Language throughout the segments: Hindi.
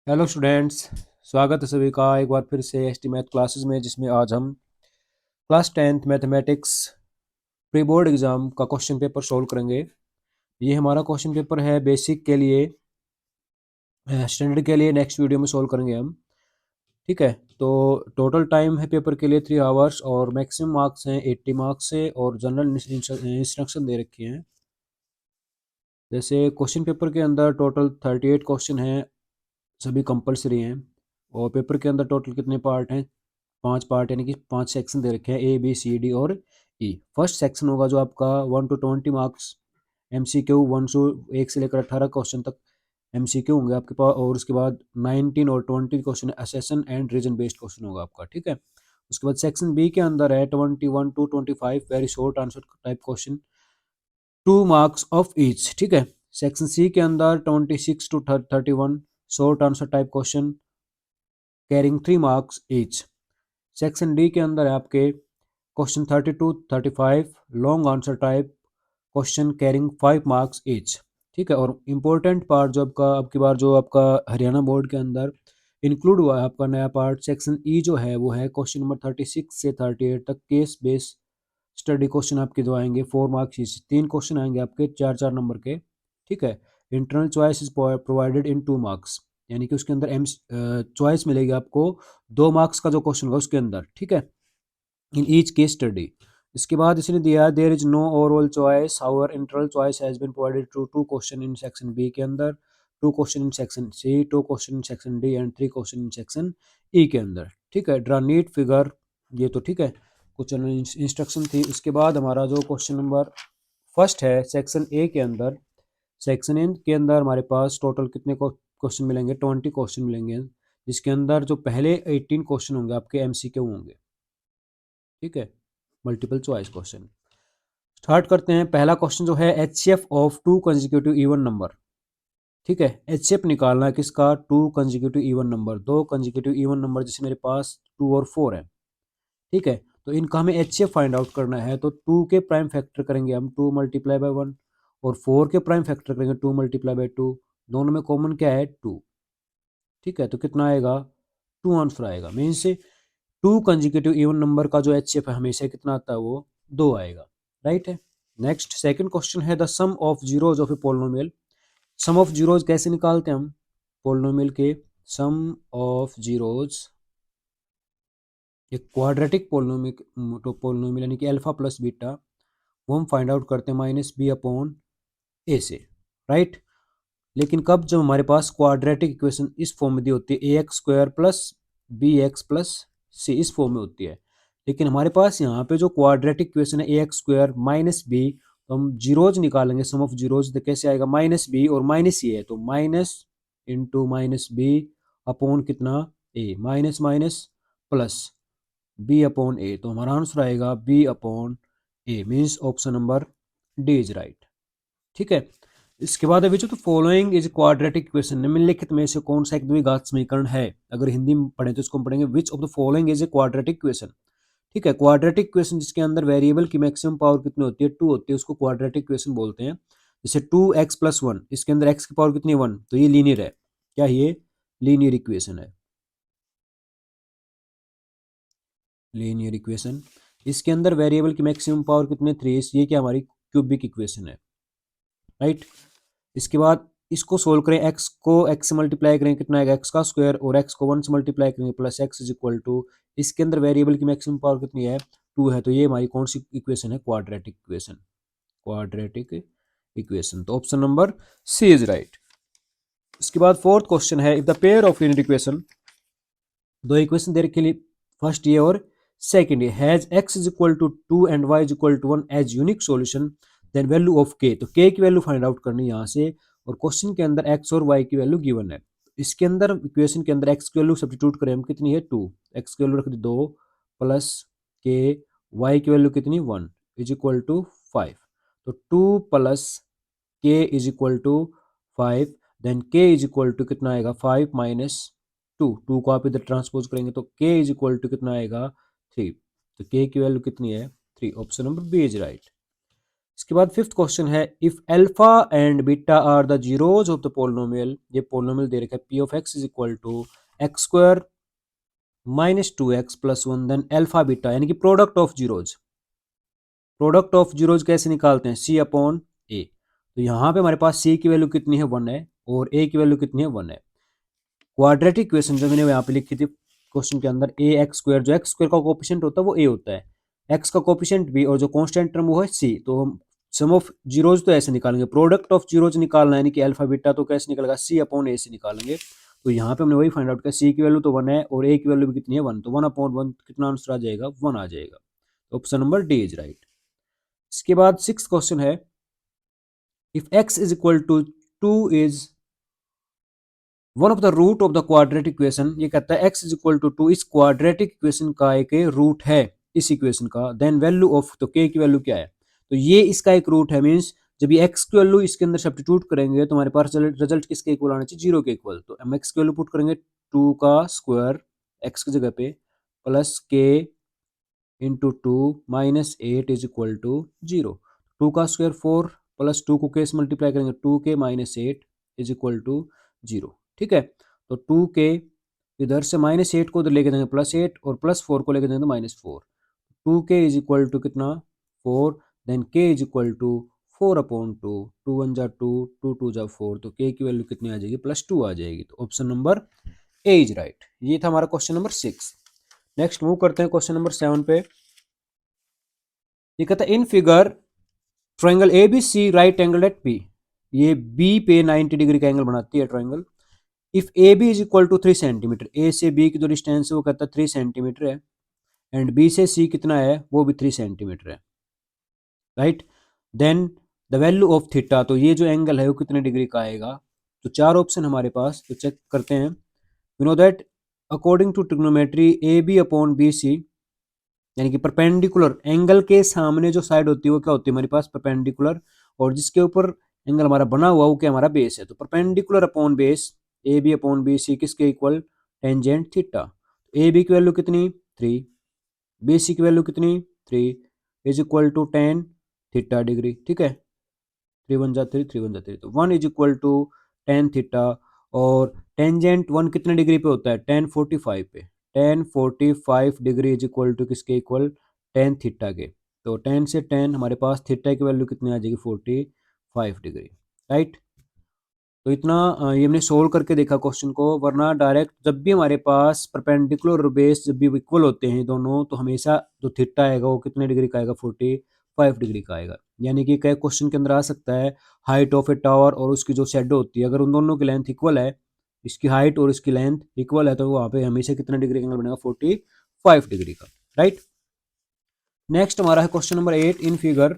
Hello students. स्वागत है सभी का एक बार फिर से एसटी मैथ क्लासेस में, जिसमें आज हम class 10th mathematics pre board exam का क्वेश्चन पेपर सोल्व करेंगे। ये हमारा क्वेश्चन पेपर है बेसिक के लिए, स्टैंडर्ड के लिए नेक्स्ट वीडियो में सोल्व करेंगे हम। ठीक है, तो टोटल टाइम है पेपर के लिए 3 आवर्स और मैक्सिमम मार्क्स हैं 80 मार्क्स से, और जनरल इंस्ट्रक्शन दे रखे हैं। जैसे क्वेश्चन पेपर के अंदर टोटल 38 क्वेश्चन हैं, सभी कंपलसरी हैं। और पेपर के अंदर टोटल कितने पार्ट हैं? 5 पार्ट, यानी कि 5 सेक्शन दे रखे हैं, A B C D और E। फर्स्ट सेक्शन होगा जो आपका 1 to 20 मार्क्स MCQ, 1 से लेकर 18 क्वेश्चन तक MCQ होंगे आपके पास, और उसके बाद 19 और 20 question assertion and reason based question होगा आपका। ठीक है, उसके बाद सेक्शन बी के अंदर है 21 to 25 very short answer type question, 2 marks of each. ठीक है, सेक्शन सी के अंदर 26 to 31 short answer type question carrying 3 marks each. Section D के अंदर है आपके question 30 to 35 long answer type question carrying 5 marks each. ठीक है, और इम्पोर्टेंट पार्ट जो आपका आपकी बार जो आपका हरियाणा बोर्ड के अंदर इंक्लूड हुआ है आपका नया पार्ट सेक्शन ई जो है, वो है क्वेश्चन नंबर 36 से 38 तक केस बेस स्टडी क्वेश्चन आपके जो आएंगे 4 मार्क्स ईच। 3 क्वेश्चन आएंगे आपके 4-4 नंबर के। ठीक है, internal choice is provided in 2 marks, यानी कि उसके अंदर एम चॉइस मिलेगी आपको 2 मार्क्स का जो क्वेश्चन होगा उसके अंदर। ठीक है, इन ईच केस स्टडी। इसके बाद इसने दिया there is no overall choice, however internal choice has been provided to 2 question in section B के अंदर, 2 question in section C, 2 question in section D and 3 question in section E के अंदर। ठीक है, ड्रा नीट फिगर, ये तो ठीक है कुछ इंस्ट्रक्शन थी। उसके बाद हमारा जो क्वेश्चन नंबर फर्स्ट है सेक्शन ए के अंदर, सेक्शन ए के अंदर हमारे पास टोटल कितने क्वेश्चन मिलेंगे? 20 क्वेश्चन मिलेंगे, जिसके अंदर जो पहले 18 क्वेश्चन होंगे आपके MCQ होंगे। ठीक है, मल्टीपल चॉइस क्वेश्चन। स्टार्ट करते हैं। पहला क्वेश्चन जो है HCF of 2 consecutive even number. ठीक है, HCF निकालना है किसका? 2 consecutive even number, 2 consecutive even number जैसे मेरे पास 2 और 4 है। ठीक है, तो इनका हमें HCF फाइंड आउट करना है, तो 2 के प्राइम फैक्टर करेंगे हम 2 मल्टीप्लाई बाय 1, और 4 के प्राइम फैक्टर करेंगे 2 मल्टीप्लाई बाय 2। दोनों में कॉमन क्या है? 2। ठीक है, तो कितना आएगा? 2 आंसर आएगा। मीन्स 2 कंसेक्यूटिव इवन नंबर का जो HCF है हमेशा कितना आता है? वो 2 आएगा। राइट है। नेक्स्ट सेकंड क्वेश्चन है the sum of zeros of a polynomial. Sum of zeros कैसे निकालते हैं हम? पोलिनोमियल के सम ऑफ जीरोज, एक क्वाड्रेटिक पोलिनोमियल यानी कि अल्फा प्लस बीटा, वो हम फाइंड आउट करते हैं -b/a से। राइट, लेकिन कब? जब हमारे पास क्वाड्रेटिक इक्वेशन इस फॉर्म में दी होती है, ax² प्लस bx+c, इस फॉर्म में होती है। लेकिन हमारे पास यहाँ पे जो क्वाड्रेटिक इक्वेशन है ax² माइनस बी, तो हम जीरोज निकालेंगे सम ऑफ जीरोज, तो कैसे आएगा? -b और माइनस ये है, तो माइनस इंटू -b अपॉन कितना? a, minus minus plus b/a, तो हमारा आंसर आएगा b/a, means option number D is right. ठीक है, इसके बाद है which of the following is quadratic equation, निम्नलिखित में से कौन सा एक द्विघात समीकरण है? अगर हिंदी में पढ़े तो इसको हम पढ़ेंगे which of the following is a quadratic equation. ठीक है, क्वाड्रेटिक इक्वेशन जिसके अंदर वेरिएबल की मैक्सिमम पावर कितनी होती है? 2 होती है, उसको क्वाड्रेटिक इक्वेशन बोलते हैं। जैसे 2x+1, इसके अंदर x की पावर कितनी है? 1, तो ये लीनियर है। क्या ये लीनियर इक्वेशन है? Linear equation. इसके अंदर वेरिएबल की मैक्सिमम पावर कितने? 3, ये क्या हमारी क्यूबिक इक्वेशन है। राइट, इसके बाद इसको सोल्व करें, x को x से मल्टीप्लाई करें, कितना आएगा? x का स्क्वायर, और x को 1 से मल्टीप्लाई करेंगे plus x is equal to, इसके अंदर वेरिएबल की मैक्सिमम पावर कितनी है? 2 है, तो ये हमारी कौन सी इक्वेशन है? Quadratic equation. क्वाड्रेटिक इक्वेशन, तो option number C is right. इसके बाद फोर्थ क्वेश्चन है if the pair of linear equation, दो इक्वेशन दे रखे लिए, फर्स्ट ये और सेकंड ये, has x is equal to 2 and y is equal to 1 as unique solution, then value of k, तो k की वैल्यू फाइंड आउट करनी है यहाँ से, और क्वेश्चन के अंदर x और y की वैल्यू गिवन है। इसके अंदर इक्वेशन के अंदर x की वैल्यू सब्स्टिट्यूट करें हम, कितनी है? 2, x की वैल्यू रख दी 2 प्लस k, y की वैल्यू कितनी? 1 इज इक्वल टू 5, तो 2 plus k is equal to 5, then k is equal to कितना आएगा? 5 माइनस 2 को आप इधर ट्रांसपोज करेंगे तो k इज इक्वल टू कितना आएगा? 3, तो k की वैल्यू कितनी है? 3, option number B is right. इसके बाद फिफ्थ क्वेश्चन है, if alpha and beta are the zeros of the polynomial, ये पोलिनोमियल दे रखा है P of X is equal to X square minus 2x plus 1, देन अल्फा बीटा यानी कि product of zeros. Product of zeros कैसे निकालते हैं, सी अपॉन ए। तो यहाँ पे हमारे पास सी की वैल्यू कितनी है 1 है और ए की वैल्यू कितनी है 1 है। क्वाड्रेटिक इक्वेशन जो मैंने यहाँ पे लिखी थी क्वेश्चन के अंदर, ए एक्स स्क्वायर, जो एक्स स्क्वायर का कोफिशिएंट होता है वो ए होता है, एक्स का कोफिशिएंट बी और जो कांस्टेंट टर्म वो है सी। तो हम सम ऑफ जीरोज तो ऐसे निकालेंगे, प्रोडक्ट ऑफ जीरोज निकालना है यानी कि अल्फा बीटा, तो कैसे निकलेगा, सी अपॉन ए से निकालेंगे। तो यहाँ पे हमने वही फाइंड आउट किया, सी की वैल्यू तो 1 है और ए की वैल्यू भी कितनी है 1, तो 1 अपॉन 1 कितना आंसर आ जाएगा 1 आ जाएगा। तो option number D is right. इसके बाद सिक्स क्वेश्चन है, if X is equal to 2 is one of the root of the quadratic equation, ये कहता है x इज इक्वल टू 2 इस क्वाड्रेटिक इक्वेशन का एक रूट है इस इक्वेशन का, देन वैल्यू ऑफ, तो k की वैल्यू क्या है, तो ये इसका एक रूट है, मींस जब ये x की वैल्यू इसके अंदर सब्स्टिट्यूट करेंगे तो हमारे पास रिजल्ट किसके इक्वल आना चाहिए, 0 के इक्वल। तो हम x की वैल्यू पुट करेंगे 2 का स्क्वायर x की जगह पे plus k into 2 minus 8 is equal to 0। 2 का स्क्वायर 4 प्लस 2 को k से मल्टीप्लाई करेंगे 2k minus 8 is equal to 0। ठीक है, तो 2k इधर से माइनस 8 को उधर लेके जाएंगे प्लस 8 और प्लस 4 को लेके जाएंगे तो minus 4। 2k is equal to कितना 4, then k is equal to 4 अपॉन 2, 2 1 जा 2, 2 2 जा 4, तो k की वैल्यू कितनी आ जाएगी +2 आ जाएगी। तो option number A is right. ये था हमारा क्वेश्चन नंबर 6। नेक्स्ट मूव करते हैं क्वेश्चन नंबर 7 पे। ये कहता है in figure triangle A B C right angle at P, ये बी पे 90 डिग्री का एंगल बनाती है triangle. If A B is equal to 3 centimetre, A से बी की जो डिस्टेंस है वो कहता है 3 सेंटीमीटर है, एंड बी से सी कितना है वो भी 3 सेंटीमीटर है, right. Then the value of theta, तो ये जो एंगल है वो कितने डिग्री का आएगा। तो चार ऑप्शन हमारे पास, तो चेक करते हैं। You know that according to trigonometry A B upon B C, यानी कि परपेंडिकुलर एंगल के सामने जो साइड होती है वो क्या होती है हमारे पास परपेंडिकुलर, और जिसके ऊपर एंगल हमारा बना हुआ वो क्या हमारा बेस है। तो perpendicular upon base A B upon B C किसके equal, tangent theta. A B की वैल्यू कितनी 3, बी सी की वैल्यू कितनी 3 is equal to tan theta degree. ठीक है, 3 1 जा 3, 3 1 जा 3, तो 1 is equal to tan theta. और टेंजेंट 1 कितने डिग्री पे होता है, 1045 पे, 1045 डिग्री इज इक्वल टू किसके इक्वल, टेन थीटा के। तो 10 से 10 हमारे पास थीटा की वैल्यू कितनी आ जाएगी 45 डिग्री, राइट। तो इतना ये हमने सोल्व करके देखा क्वेश्चन को, वरना डायरेक्ट जब भी हमारे पास परपेंडिकुलर और बेस जब भी इक्वल होते हैं दोनों, तो हमेशा जो थीटा आएगा वो कितने डिग्री का आएगा 45 डिग्री का आएगा। यानी कि कई क्वेश्चन के अंदर आ सकता है हाइट ऑफ ए टावर और उसकी जो शेडो होती है, अगर उन दोनों की लेंथ इक्वल है, इसकी हाइट और इसकी लेंथ इक्वल है, तो वहाँ पे हमेशा कितना डिग्री का एंगल बनेगा 45 डिग्री का, राइट। नेक्स्ट हमारा है question number 8 in figure,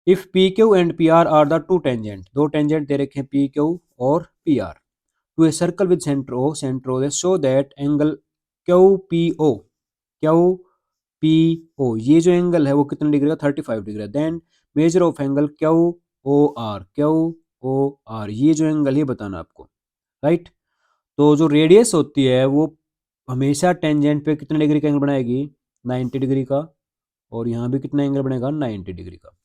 if P Q and P R the two tangent, दो टेंजेंट दे रखे हैं पी क्यू और P R, to a circle with centre O show that angle Q P O, Q P O, ये जो एंगल है वो कितने डिग्री का 35 डिग्री है। Then measure of angle Q O R, Q O R, ये जो एंगल ये बताना आपको, राइट। तो जो रेडियस होती है वो हमेशा टेंजेंट पे कितने डिग्री का एंगल बनाएगी 90 डिग्री का, और यहाँ भी कितना एंगल बनेगा 90 डिग्री का,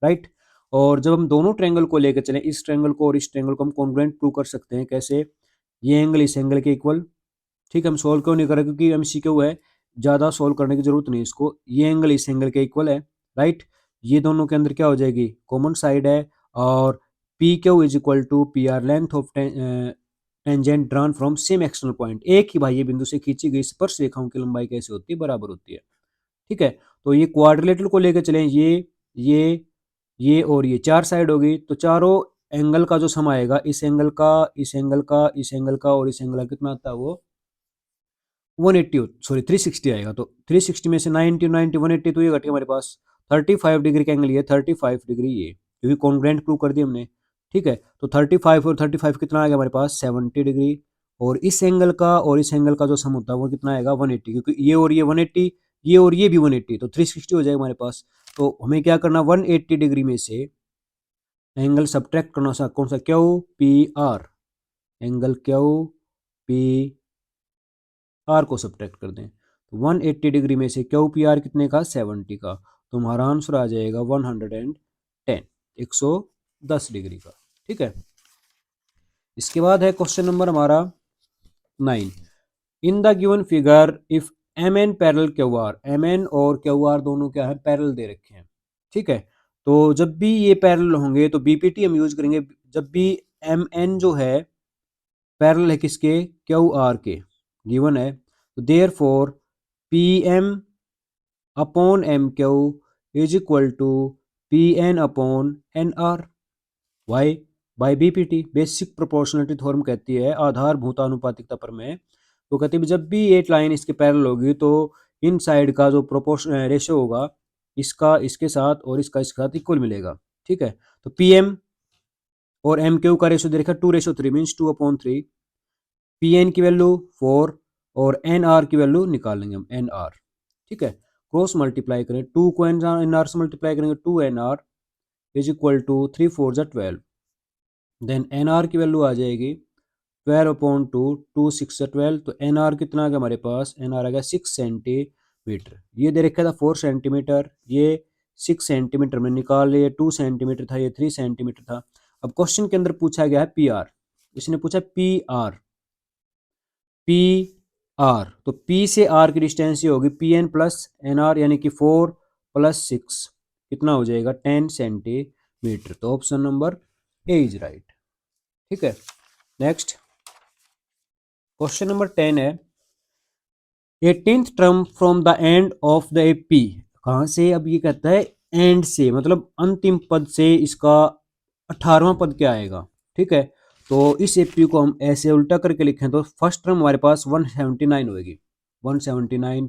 राइट। और जब हम दोनों ट्रायंगल को लेकर चलें, इस ट्रायंगल को और इस ट्रायंगल को हम कॉन्ग्रुएंट प्रूव कर सकते हैं कैसे, ये एंगल इस एंगल के इक्वल। ठीक है, हम सोल्व क्यों नहीं कर रहे, क्योंकि एमसीक्यू है, ज़्यादा सोल्व करने की जरूरत नहीं इसको। ये एंगल इस एंगल के इक्वल है, राइट। ये दोनों के अंदर क्या हो जाएगी, कॉमन साइड है, और P Q is equal to P R, length of tangent drawn from same external point, एक ही बाह्य बिंदु से खींची गई स्पर्श रेखाओं की लंबाई कैसे होती है, बराबर होती है। ठीक है, तो ये क्वाड्रिलेटरल को लेकर चलें, ये और ये चार साइड होगी, तो चारों एंगल का जो सम आएगा, इस एंगल का, इस एंगल का, इस एंगल का और इस एंगल का कितना आता है वो 180, सॉरी 360 आएगा। तो 360 में से 90 90 180, तो ये घट गया हमारे पास 35 डिग्री का एंगल, ये 35 डिग्री ये, क्योंकि कॉन्ग्रुएंट प्रूव कर दिया हमने। ठीक है, तो 35 और 35 कितना आ गया हमारे पास 70 डिग्री, और इस एंगल का और इस एंगल का जो सम होता है वो कितना आएगा 180, क्योंकि ये और ये 180, ये और ये भी 180, तो 360 हो जाएगा हमारे पास। तो हमें क्या करना, 180 डिग्री में से एंगल सब्ट्रैक्ट करना सा, कौन सा, Q P R, angle Q P R को सब्ट्रैक्ट कर दें, तो 180 डिग्री में से क्यू पी आर कितने का 70 का, तो हमारा आंसर आ जाएगा 10, 110 डिग्री का। ठीक है, इसके बाद है क्वेश्चन नंबर हमारा 9। In the given figure if M N parallel Q R, M N और क्यू आर दोनों क्या है, पैरेलल दे रखे हैं। ठीक है, तो जब भी ये पैरेलल होंगे तो बीपीटी हम यूज करेंगे। जब भी एम एन जो है पैरेलल है किसके, क्यू आर के, गिवन है, तो therefore P M upon M Q is equal to P N upon N R. Why, by BPT, basic proportionality theorem कहती है, आधारभूत आनुपातिकता प्रमेय। तो कहती है जब भी एक लाइन इसके पैरेलल होगी तो इन साइड का जो प्रोपोर्शन रेशियो होगा, इसका इसके साथ और इसका इसके साथ इक्वल मिलेगा। ठीक है, तो पी एम और एम क्यू का रेशियो दे रखा 2:3 मीन्स 2/3। पी एन की वैल्यू 4 और एन आर की वैल्यू निकाल लेंगे हम, एन आर। ठीक है, क्रॉस मल्टीप्लाई करें, 2 को एन आर से मल्टीप्लाई करेंगे 2 N R is equal to 3 4 12। Then N R की वैल्यू आ जाएगी 12/2, 2 6 12। तो एन आर कितना आ गया हमारे पास, एन आर आ गया 6 सेंटीमीटर। ये दे रखा था 4 सेंटीमीटर, ये 6 सेंटीमीटर में निकाल लिए, 2 सेंटीमीटर था, ये 3 सेंटीमीटर था। अब क्वेश्चन के अंदर पूछा गया है पी आर, इसने पूछा पी आर, पी आर, तो पी से आर की डिस्टेंस ये होगी P N plus N R, यानी कि 4 + 6 कितना हो जाएगा, 10 सेंटीमीटर। तो option number A is right. ठीक है, नेक्स्ट क्वेश्चन नंबर 10 है 18th term from the end of the AP. कहां से, अब ये कहता है एंड से, मतलब अंतिम पद से इसका 18वां पद क्या आएगा। ठीक है, तो इस एपी को हम ऐसे उल्टा करके लिखें तो फर्स्ट टर्म हमारे पास 179 होगी, 179,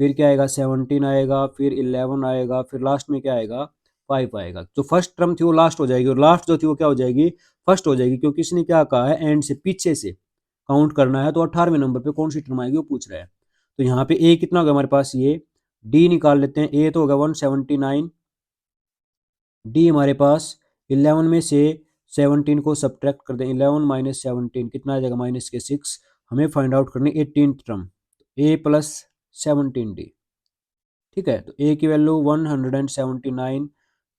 फिर क्या आएगा, 17 आएगा, फिर 11 आएगा, फिर लास्ट में क्या आएगा, 5 आएगा। जो फर्स्ट टर्म थी वो लास्ट हो जाएगी, और लास्ट जो थी वो क्या हो जाएगी, फर्स्ट हो जाएगी, क्योंकि इसने क्या कहा है, एंड से, पीछे से काउंट करना है। तो 18वें नंबर पे कौन सी टर्म आएगी वो पूछ रहा है। तो यहाँ पे ए कितना होगा हमारे पास, ये डी निकाल लेते हैं। ए तो होगा 179, डी हमारे पास 11 में से 17 को सब्ट्रैक्ट कर दें, 11 - 17 कितना आ जाएगा, -6। हमें फाइंड आउट करनी 18th टर्म, ए प्लस 17 डी। ठीक है, तो ए की वैल्यू 179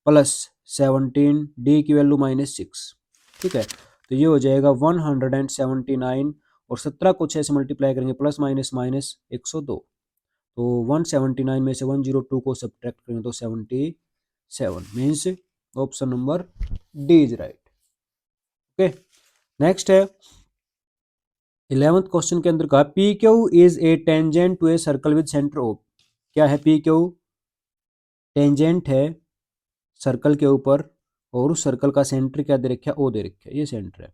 प्लस 17, डी की वैल्यू -6। ठीक है, तो ये हो जाएगा 179, और 17 को 6 से मल्टीप्लाई करेंगे, प्लस माइनस माइनस 102। तो 179 में से 102 को सब्ट्रैक्ट करेंगे तो 77, means option number D is right. Okay, next है 11th क्वेश्चन के अंदर कहा P Q is a tangent to a circle with centre O. क्या है, पी क्यू टेंजेंट है सर्कल के ऊपर, और उस सर्कल का सेंटर क्या दे रखा है, ओ दे रखा है, ये सेंटर है।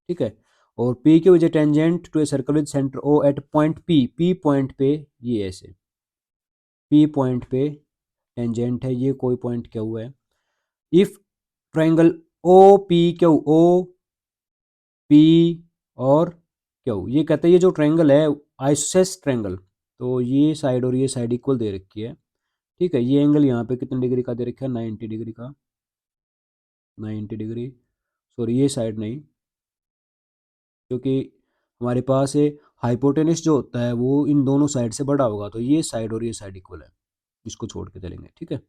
ठीक है, और P Q is a tangent to a circle with centre O at point P, P point पे, ये ऐसे पी पॉइंट पे टेंजेंट है, ये कोई पॉइंट क्या हुआ है। If triangle O P Q, O P और क्यू, ये कहते हैं ये जो ट्राइंगल है आइसोसेलेस ट्राइंगल, तो ये साइड और ये साइड इक्वल दे रखी है। ठीक है, ये एंगल यहाँ पे कितने डिग्री का दे रखा है, 90 डिग्री का, 90 डिग्री। सॉरी, ये साइड नहीं, क्योंकि हमारे पास ये हाइपोटेनस जो होता है वो इन दोनों साइड से बड़ा होगा, तो ये साइड और ये साइड इक्वल है, इसको छोड़ के चलेंगे। ठीक है,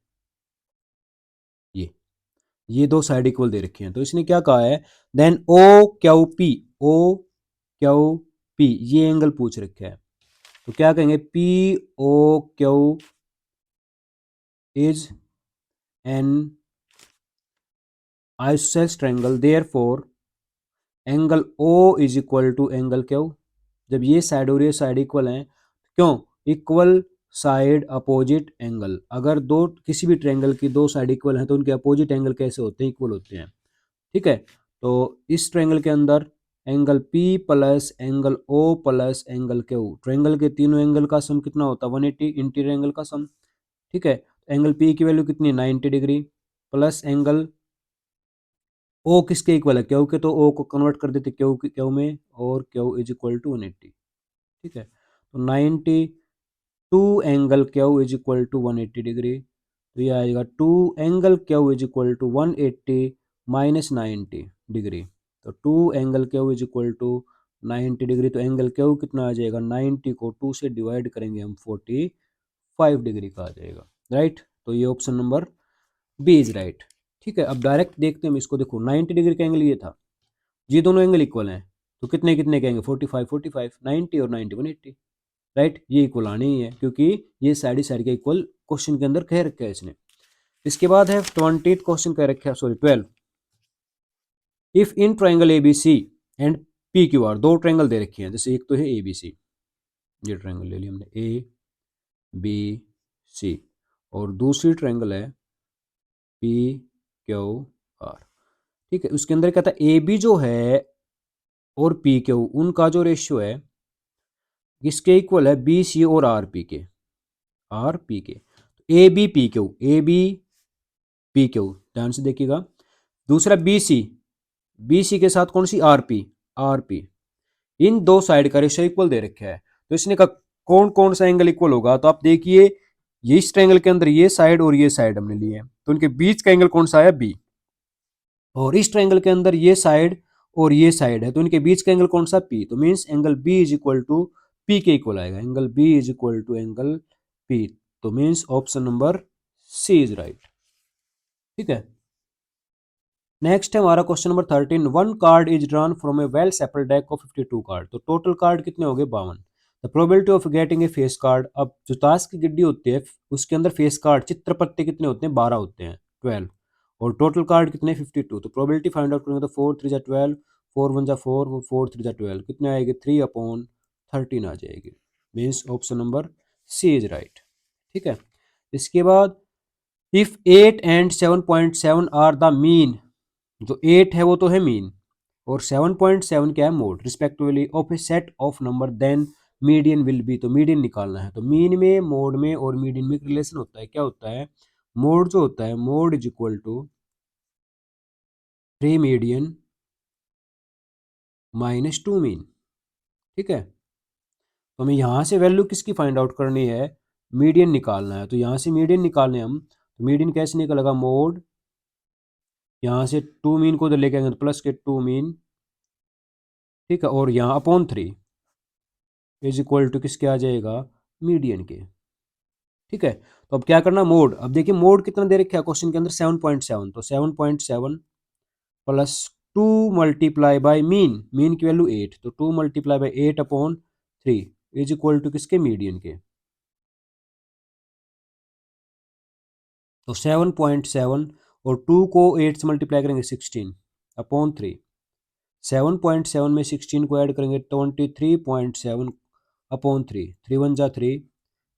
ये दो साइड इक्वल दे रखी हैं, तो इसने क्या कहा है, then O Q P, O Q P, ये एंगल पूछ रखा है। तो क्या कहेंगे, P O Q is an isosceles triangle, therefore angle O is equal to angle Q. जब ये साइड और ये साइड इक्वल हैं, क्यों, इक्वल साइड अपोजिट एंगल। अगर दो किसी भी ट्रायंगल की दो साइड इक्वल हैं तो उनके अपोजिट एंगल कैसे होते हैं, इक्वल होते हैं। ठीक है, तो इस ट्रायंगल के अंदर angle P plus angle O plus angle Q, triangle के तीनों एंगल का सम कितना होता है, 180, इंटीरियर एंगल का सम। ठीक है, एंगल P की वैल्यू कितनी, 90 डिग्री, प्लस एंगल O किसके इक्वल है, Q के, तो O को कन्वर्ट कर देते Q में, और Q इज इक्वल टू 180। ठीक है, तो 92 angle Q is equal to 180 degree, तो ये आएगा 2 angle Q is equal to 180 minus 90 degree. तो 2 angle Q is equal to 90 degree, तो एंगल Q कितना आ जाएगा, 90 को 2 से डिवाइड करेंगे हम 45 डिग्री का आ जाएगा। राइट, तो ये option number B is right. ठीक है, अब डायरेक्ट देखते हैं हम इसको। देखो 90 डिग्री का एंगल ये था, ये दोनों एंगल इक्वल हैं, तो कितने कितने के एंगल 45 45, 90 और 90 180, राइट। ये इक्वल आने ही है क्योंकि ये साइड के इक्वल क्वेश्चन के अंदर कह रखा है इसने। इसके बाद है 20th क्वेश्चन कह रखा है, sorry 12। If in triangle A B C and P Q R, दो ट्राइंगल दे रखे हैं, जैसे एक तो है ए बी सी, ये ट्राइंगल ले लिया हमने ए बी सी, और दूसरी ट्राइंगल है पी क्यू आर। ठीक है, उसके अंदर कहता है ए बी जो है और पी क्यू, उनका जो रेशियो है किसके इक्वल है, बी सी और आर पी के। A B P Q, A B P Q, ध्यान से देखिएगा। दूसरा बी सी के साथ कौन सी, आर पी। इन दो साइड का रेशियो इक्वल दे रखा है, तो इसने कहा कौन कौन सा एंगल इक्वल होगा, तो आप देखिए ये इस ट्रायंगल के अंदर ये साइड और ये साइड हमने लिए हैं, तो उनके बीच का एंगल कौन सा है, बी। और इस ट्रायंगल के अंदर ये साइड और ये साइड है, तो इनके बीच का एंगल कौन सा, पी। तो means angle B is equal to P के इक्वल आएगा, angle B is equal to angle P. तो means option number C is right. ठीक है, नेक्स्ट है हमारा question number 13। One card is drawn from a well shuffled deck of 52 card, तो टोटल कार्ड कितने हो गए, 52। The probability of getting a face card, अब जो ताश की गिड्डी होती है उसके अंदर फेस कार्ड चित्र पत्ते कितने होते हैं, 12 होते हैं, 12, और टोटल कार्ड कितने 52। तो प्रोबेबिलिटी फाइंड आउट करेंगे तो 4 3 जा 12, 4 1 जा 4, 4 3 जा 12, कितने आएगी 3/13 आ जाएगी। Means option number C is right. ठीक है, इसके बाद if 8 and 7.7 are the mean, जो 8 है वो तो है मीन, और 7.7 क्या है, mode respectively of A set of number, then median will be. तो मीडियन निकालना है, तो मीन में, मोड में और मीडियन में रिलेशन होता है, क्या होता है, मोड जो होता है, mode is equal to 3 median minus 2 mean. ठीक है, तो हमें यहाँ से वैल्यू किसकी फाइंड आउट करनी है, मीडियन निकालना है, तो यहाँ से मीडियन निकालने हम, तो मीडियन कैसे निकलेगा, मोड, यहाँ से 2 मीन को उधर लेके आएंगे तो प्लस के 2 मीन, ठीक है, और यहाँ अपॉन 3 इज इक्वल टू किसके आ जाएगा, मीडियन के। ठीक है, तो अब क्या करना, मोड, अब देखिए मोड कितना दे रखा है क्वेश्चन के अंदर, 7.7, तो 7.7 plus 2 multiply by mean, mean की वैल्यू 8, तो 2 multiply by 8/3 is equal to किसके, मीडियन के। तो 7.7 और 2 को 8 से मल्टीप्लाई करेंगे 16/3, 7.7 में 16 को ऐड करेंगे 23.7/3, 3 1 जा 3,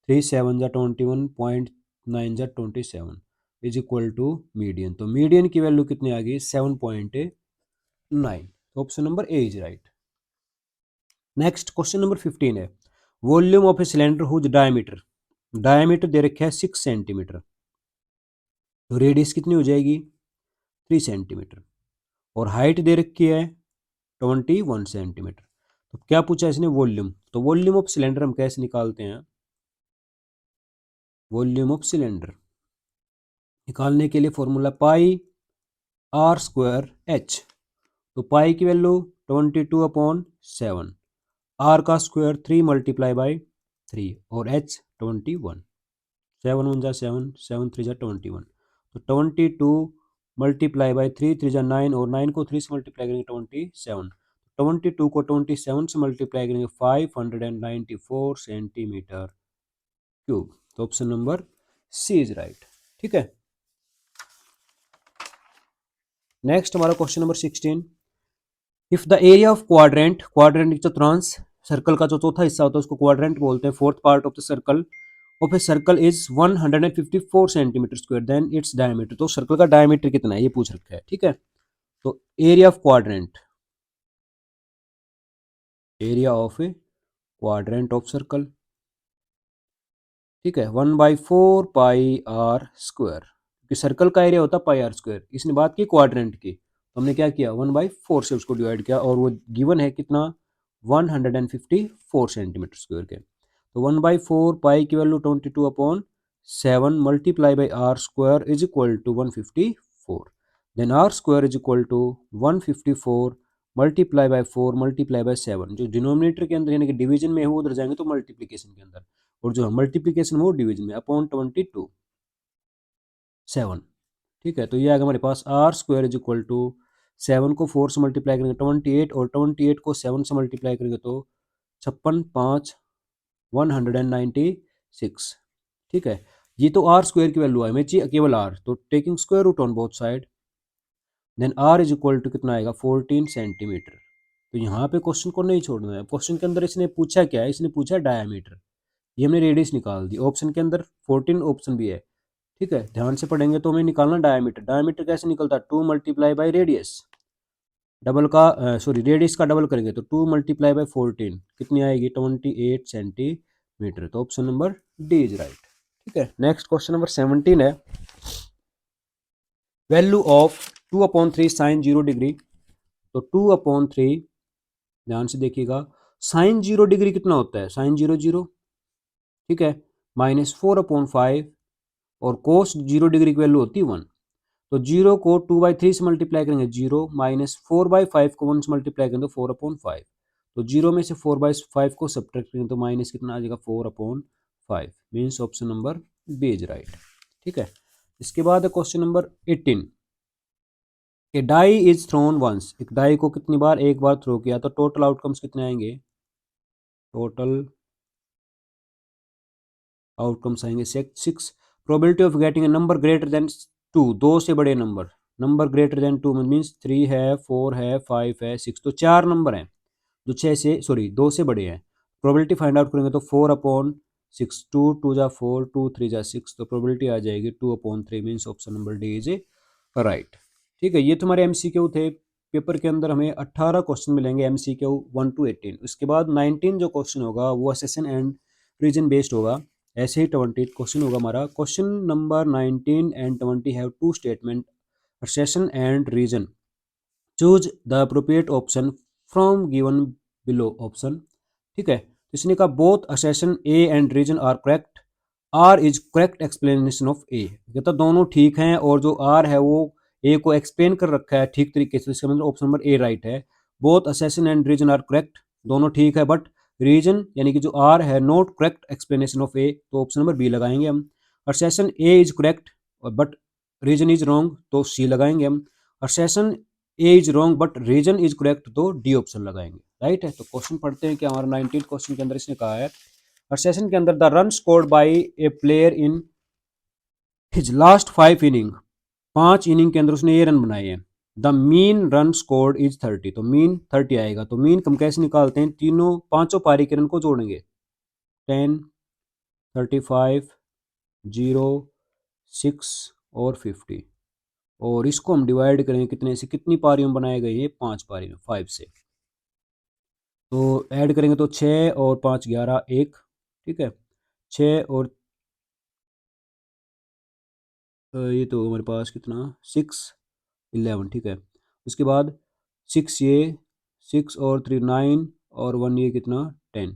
3 7 जा 21.9 जा 27 इज इक्वल टू मीडियन। तो मीडियन की वैल्यू कितनी आ गई, 7.9। Option number A is right. Next question number 15 है, volume of a cylinder whose diameter दे रखा है 6 सेंटीमीटर, तो रेडियस कितनी हो जाएगी 3 सेंटीमीटर, और हाइट दे रखी है 21 सेंटीमीटर। तो क्या पूछा इसने, वॉल्यूम। तो वॉल्यूम ऑफ सिलेंडर हम कैसे निकालते हैं, वॉल्यूम ऑफ सिलेंडर निकालने के लिए formula pi r square h. तो पाई की वैल्यू 22/7, आर का स्क्वायर 3 मल्टीप्लाई बाई 3, और एच 21, 7 1 जा 7, 7 3 जा 21, तो 22 मल्टीप्लाई बाई 3 3 जा 9, और 9 को 3 से मल्टीप्लाई करेंगे 27, 22 को 27 से मल्टीप्लाई करेंगे 594 सेंटीमीटर क्यूब। तो option number C is right. ठीक है, नेक्स्ट हमारा question number 16। If the area of quadrant चतुर्थांश, सर्कल का जो चौथा हिस्सा होता है उसको क्वाड्रेंट बोलते हैं, fourth part of the circle of a circle is 154 centimetre square, then its diameter. तो सर्कल का डायमीटर कितना है ये पूछ रखा है। ठीक है, तो area of a quadrant of circle, ठीक है, 1/4 पाई r स्क्वायर, क्योंकि सर्कल का एरिया होता है पाई r स्क्वायर, इसने बात की क्वाड्रेंट की, तो हमने क्या किया 1/4 से उसको डिवाइड किया, और वो गिवन है कितना 154 सेंटीमीटर स्क्वायर के। तो 1/4 पाई की value 22/7 multiply by r square is equal to 154, then r square is equal to 154 multiply by 4 multiply by 7, जो डिनोमिनेटर के अंदर यानी कि डिवीजन में है वो उधर जाएंगे तो मल्टीप्लीकेशन के अंदर, और जो मल्टीप्लीकेशन वो डिवीजन में अपॉन 22 7। ठीक है, तो ये आएगा हमारे पास R square is equal to 7 को 4 से मल्टीप्लाई करेंगे 28 और 28 को 7 से मल्टीप्लाई करेंगे तो 56 5 196। ठीक है, ये तो आर स्क्वायर की वैल्यू है, हमें चाहिए केवल आर, तो taking square root on both side then r is equal to कितना आएगा 14 सेंटीमीटर। तो यहाँ पे क्वेश्चन को नहीं छोड़ना है, क्वेश्चन के अंदर इसने पूछा क्या है, इसने पूछा डायामीटर, ये हमने रेडियस निकाल दी, ऑप्शन के अंदर 14 ऑप्शन भी है। ठीक है, ध्यान से पढ़ेंगे तो हमें निकालना डायामीटर, डायामीटर कैसे निकलता है 2 मल्टीप्लाई बाई रेडियस, डबल का सॉरी रेडियस का डबल करेंगे तो 2 मल्टीप्लाई बाई 14 कितनी आएगी 28 सेंटीमीटर, तो option number D is right. ठीक है, नेक्स्ट क्वेश्चन नंबर 17 है वैल्यू ऑफ 2/3 साइन 0 डिग्री। तो 2/3 ध्यान से देखिएगा, साइन 0 डिग्री कितना होता है साइन 0 0, ठीक है, -4/5 और कोस 0 डिग्री की वैल्यू होती है 1। तो 0 को 2/3 से मल्टीप्लाई करेंगे 0, -4/5 को 1 से मल्टीप्लाई करेंगे तो 4/5, तो 0 में से 4/5 को सब्ट्रैक्ट करेंगे तो माइनस कितना आ जाएगा 4/5, means option number B is right. ठीक है, इसके बाद question number 18, a die is thrown once, एक डाई को कितनी बार, एक बार थ्रो किया, तो टोटल आउटकम्स कितने आएंगे, टोटल आउटकम्स आएंगे 6। Probability of getting A number greater than 2, 2 से बड़े number, number greater than 2 means 3 है 4 है 5 है 6, तो 4 नंबर हैं जो 6 से सॉरी 2 से बड़े हैं। प्रोबेबिलिटी फाइंड आउट करेंगे तो 4/6, 2 2 जा 4, 2 3 जा 6, तो प्रोबेबिलिटी आ जाएगी 2/3 means option number D is right. ठीक है, ये तुम्हारे एमसीक्यू थे, पेपर के अंदर हमें 18 क्वेश्चन मिलेंगे एमसीक्यू 1 to 18। उसके बाद 19 जो क्वेश्चन होगा वो असेशन एंड रीजन बेस्ड होगा। ऐसे ही 20 क्वेश्चन होगा हमारा। Question number 19 and 20 have two statement, assertion and reason, choose the appropriate option from given below option. ठीक है, तो इसने कहा both assertion A and reason are correct, R is correct explanation of A, कहता दोनों ठीक हैं और जो आर है वो ए को एक्सप्लेन कर रखा है ठीक तरीके से, इसका मतलब ऑप्शन नंबर ए राइट है। Both assertion and reason are correct, दोनों ठीक है, बट रीजन यानी कि जो आर है not correct explanation of A, तो ऑप्शन नंबर बी लगाएंगे हम। Assertion A is correct but reason is wrong, तो सी लगाएंगे हम। Assertion A is wrong but reason is correct, तो डी ऑप्शन लगाएंगे। राइट है, तो क्वेश्चन पढ़ते हैं कि हमारा 19 क्वेश्चन के अंदर इसने कहा है सेशन के अंदर the run scored by A player in his last 5 inning, 5 inning के अंदर उसने ये रन बनाए हैं। The mean run scored is 30, तो मीन 30 आएगा, तो मीन हम कैसे निकालते हैं, तीनों पांचों पारी के रन को जोड़ेंगे 10 35 0 6 और 50, और इसको हम डिवाइड करेंगे कितने से, कितनी पारियों में बनाए गए ये 5 पारी में 5 से, तो ऐड करेंगे तो 6 और 5 11 1। ठीक है, 6 और ये तो हमारे पास कितना 6 11। ठीक है, उसके बाद 6 ये 6 और 3 9 और 1 ये कितना 10।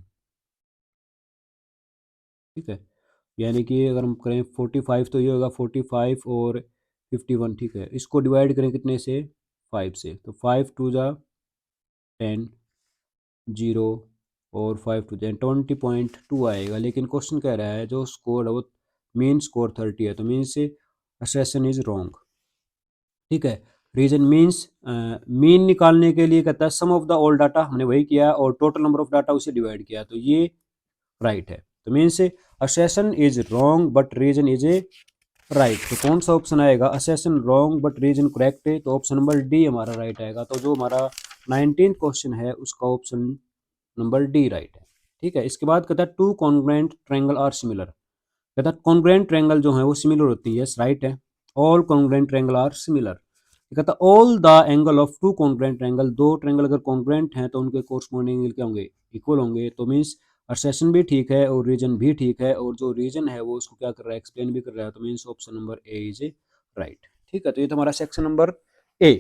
ठीक है, यानी कि अगर हम करें 45 तो ये होगा 45 और 51। ठीक है, इसको डिवाइड करें कितने से 5 से, तो 5 2 जा 10 0 और 5 टू 20.2 आएगा, लेकिन क्वेश्चन कह रहा है जो स्कोर है वो मीन स्कोर 30 है, तो मीन से असेशन इज रॉन्ग। ठीक है, रीजन मीन्स मीन निकालने के लिए कहता है sum of the all data, हमने वही किया और टोटल नंबर ऑफ डाटा उसे डिवाइड किया, तो ये राइट है, तो means assertion is wrong but reason is A right. तो कौन सा ऑप्शन आएगा, assertion wrong but reason correct है, तो ऑप्शन नंबर डी हमारा राइट आएगा। तो जो हमारा 19 क्वेश्चन है उसका ऑप्शन नंबर डी राइट है। ठीक है, इसके बाद कहता है two congruent triangle are similar, कहता है कॉन्ग्रुएंट ट्रायंगल जो है वो सिमिलर होती है, यस राइट है, all congruent triangle are similar. कहता है all the angle of two congruent triangle, दो ट्रायंगल अगर कॉन्ग्रुएंट हैं तो उनके कोरस्पोंडिंग एंगल क्या होंगे, इक्वल होंगे, तो मीन्स असेशन भी ठीक है और रीजन भी ठीक है, और जो रीजन है वो उसको क्या कर रहा है एक्सप्लेन भी कर रहा है, तो means option number A is right. ठीक है, तो ये तो हमारा सेक्शन नंबर ए।